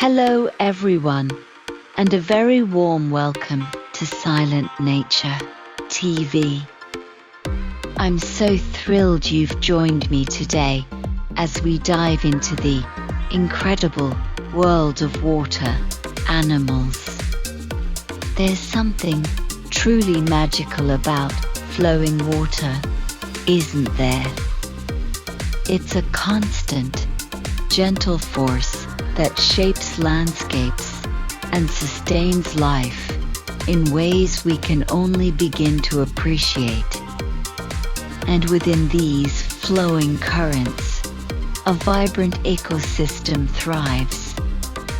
Hello everyone, and a very warm welcome to Silent Nature TV. I'm so thrilled you've joined me today as we dive into the incredible world of water animals. There's something truly magical about flowing water, isn't there? It's a constant, gentle force that shapes landscapes and sustains life in ways we can only begin to appreciate. And within these flowing currents, a vibrant ecosystem thrives,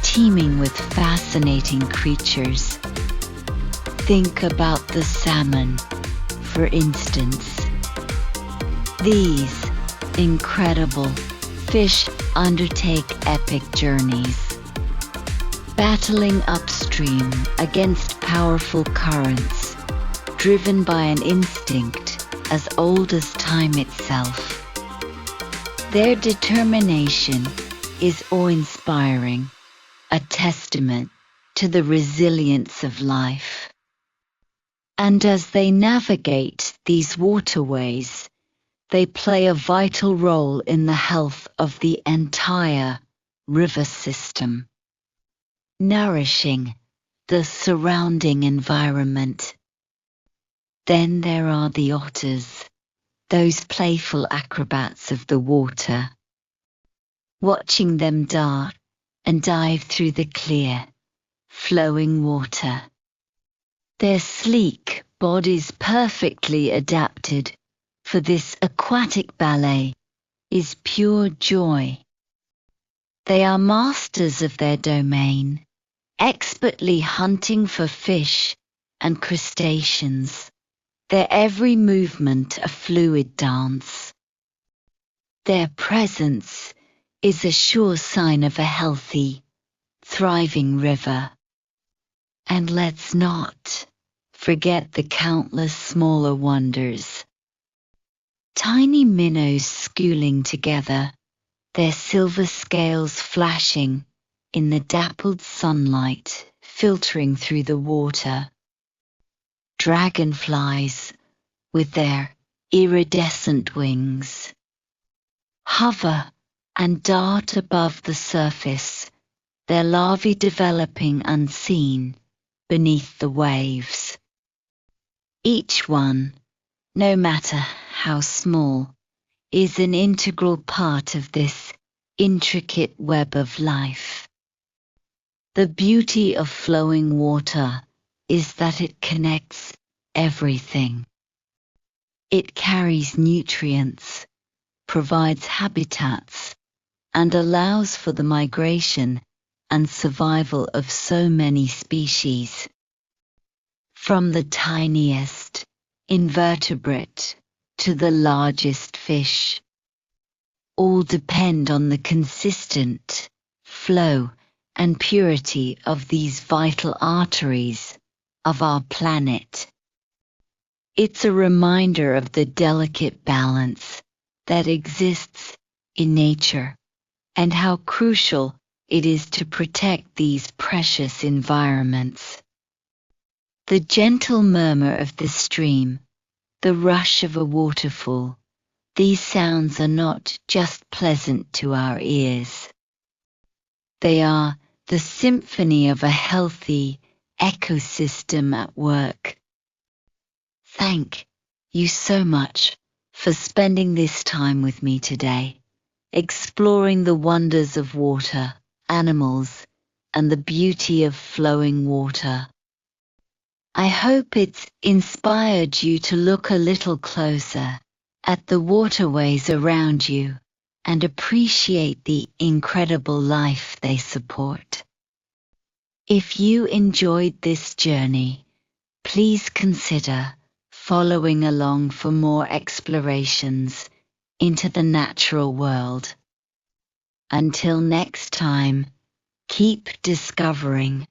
teeming with fascinating creatures. Think about the salmon, for instance. These incredible fish undertake epic journeys, battling upstream against powerful currents, driven by an instinct as old as time itself. Their determination is awe-inspiring, a testament to the resilience of life. And as they navigate these waterways, they play a vital role in the health of the entire river system, nourishing the surrounding environment. Then there are the otters, those playful acrobats of the water. Watching them dart and dive through the clear, flowing water. Their sleek bodies perfectly adapted for this aquatic ballet is pure joy. They are masters of their domain, expertly hunting for fish and crustaceans, their every movement a fluid dance. Their presence is a sure sign of a healthy, thriving river. And let's not forget the countless smaller wonders. Tiny minnows schooling together, their silver scales flashing in the dappled sunlight filtering through the water. Dragonflies, with their iridescent wings, hover and dart above the surface, their larvae developing unseen beneath the waves. Each one, no matter how small, is an integral part of this intricate web of life. The beauty of flowing water is that it connects everything. It carries nutrients, provides habitats, and allows for the migration and survival of so many species. From the tiniest invertebrate to the largest fish, all depend on the consistent flow and purity of these vital arteries of our planet. It's a reminder of the delicate balance that exists in nature and how crucial it is to protect these precious environments. The gentle murmur of the stream, the rush of a waterfall, these sounds are not just pleasant to our ears. They are the symphony of a healthy ecosystem at work. Thank you so much for spending this time with me today, exploring the wonders of water, animals, and the beauty of flowing water. I hope it's inspired you to look a little closer at the waterways around you and appreciate the incredible life they support. If you enjoyed this journey, please consider following along for more explorations into the natural world. Until next time, keep discovering